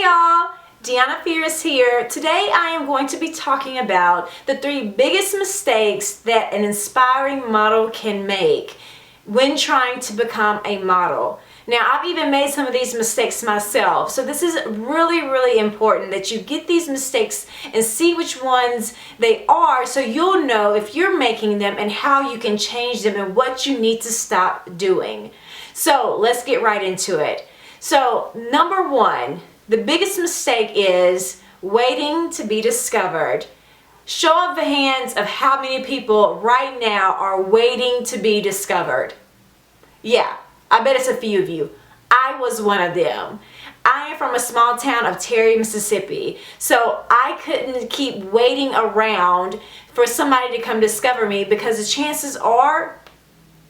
Hey y'all, Deanna Fierce here. Today I am going to be talking about the 3 biggest mistakes that an aspiring model can make when trying to become a model. Now, I've even made some of these mistakes myself, so this is really important that you get these mistakes and see which ones they are so you'll know if you're making them and how you can change them and what you need to stop doing. So let's get right into it. So number 1, the biggest mistake is waiting to be discovered. Show of the hands of how many people right now are waiting to be discovered. Yeah, I bet it's a few of you. I was one of them. I am from a small town of Terry, Mississippi, so I couldn't keep waiting around for somebody to come discover me because the chances are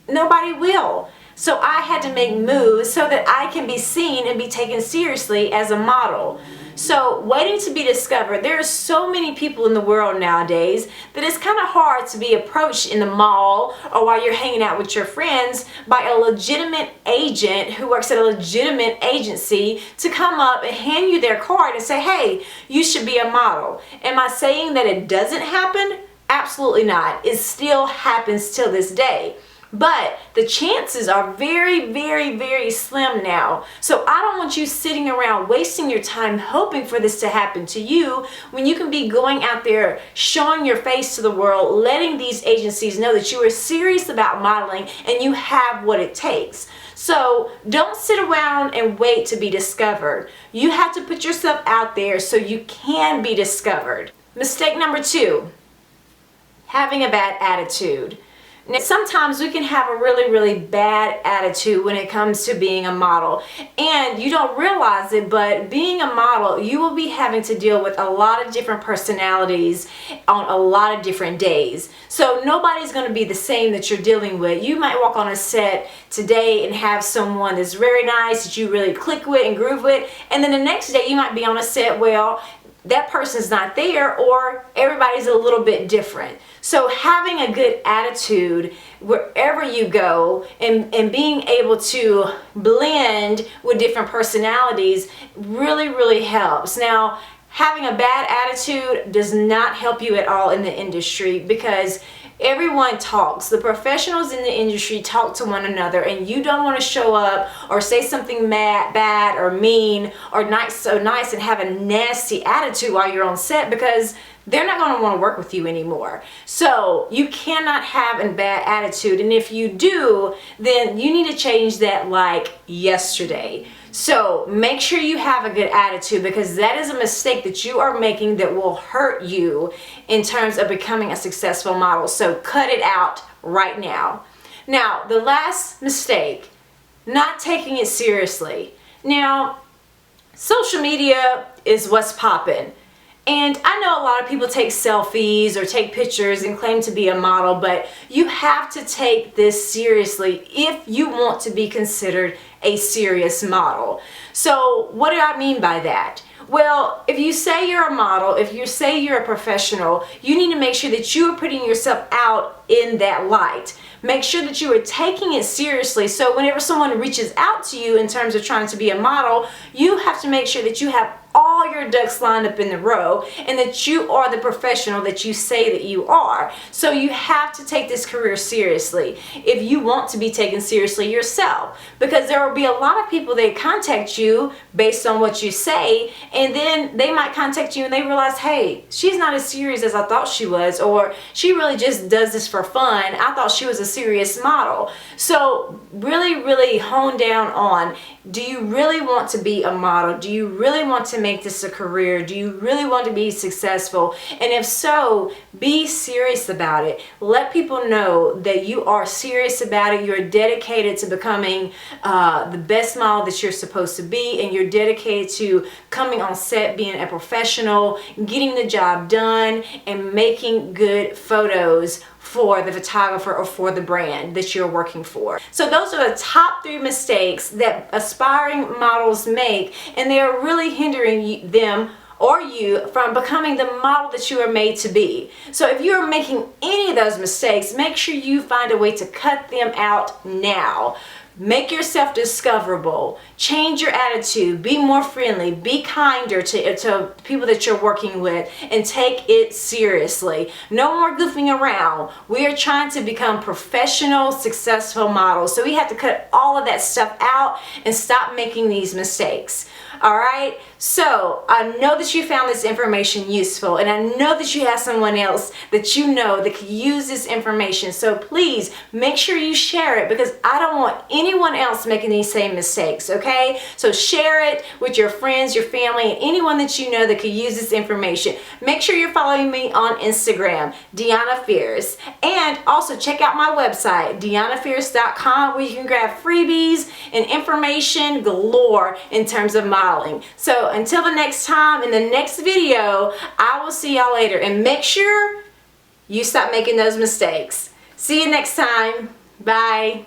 nobody will. So I had to make moves so that I can be seen and be taken seriously as a model. So waiting to be discovered, there are so many people in the world nowadays that it's kind of hard to be approached in the mall or while you're hanging out with your friends by a legitimate agent who works at a legitimate agency to come up and hand you their card and say, hey, you should be a model. Am I saying that it doesn't happen? Absolutely not. It still happens till this day. But the chances are very slim now. So I don't want you sitting around wasting your time hoping for this to happen to you when you can be going out there, showing your face to the world, letting these agencies know that you are serious about modeling and you have what it takes. So don't sit around and wait to be discovered. You have to put yourself out there so you can be discovered. Mistake number 2, having a bad attitude. Now, sometimes we can have a really bad attitude when it comes to being a model, and you don't realize it, but being a model, you will be having to deal with a lot of different personalities on a lot of different days. So nobody's going to be the same that you're dealing with. You might walk on a set today and have someone that's very nice that you really click with and groove with, and then the next day you might be on a set, well, that person's not there or everybody's a little bit different. So having a good attitude wherever you go and being able to blend with different personalities really helps. Now, having a bad attitude does not help you at all in the industry because everyone talks. The professionals in the industry talk to one another, and you don't want to show up or say something bad or mean or so nice and have a nasty attitude while you're on set because they're not going to want to work with you anymore. So you cannot have a bad attitude, and if you do, then you need to change that like yesterday. So make sure you have a good attitude because that is a mistake that you are making that will hurt you in terms of becoming a successful model. So cut it out right now. Now, the last mistake, not taking it seriously. Now, social media is what's popping. And I know a lot of people take selfies or take pictures and claim to be a model, but you have to take this seriously if you want to be considered a serious model. So what do I mean by that? Well, if you say you're a model, if you say you're a professional, you need to make sure that you are putting yourself out in that light. Make sure that you are taking it seriously, so whenever someone reaches out to you in terms of trying to be a model, you have to make sure that you have all your ducks lined up in the row and that you are the professional that you say that you are. So you have to take this career seriously if you want to be taken seriously yourself, because there will be a lot of people that contact you based on what you say, and then they might contact you and they realize, hey, she's not as serious as I thought she was, or she really just does this for fun. I thought she was a serious model. So really hone down on, do you really want to be a model? Do you really want to make this a career? Do you really want to be successful? And if so, be serious about it. Let people know that you are serious about it. You're dedicated to becoming the best model that you're supposed to be, and you're dedicated to coming on set, being a professional, getting the job done, and making good photos for the photographer or for the brand that you're working for. So those are the top 3 mistakes that aspiring models make, and they are really hindering them or you from becoming the model that you are made to be. So if you are making any of those mistakes, make sure you find a way to cut them out now. Make yourself discoverable. Change your attitude. Be more friendly. Be kinder to people that you're working with, and take it seriously. No more goofing around. We are trying to become professional, successful models. So we have to cut all of that stuff out and stop making these mistakes. All right? So I know that you found this information useful, and I know that you have someone else that you know that could use this information. So please make sure you share it, because I don't want anyone else making these same mistakes, okay? So share it with your friends, your family, and anyone that you know that could use this information. Make sure you're following me on Instagram, Deanna Fierce. And also check out my website, DeannaFierce.com, where you can grab freebies and information galore in terms of modeling. So until the next time, in the next video, I will see y'all later. And make sure you stop making those mistakes. See you next time. Bye.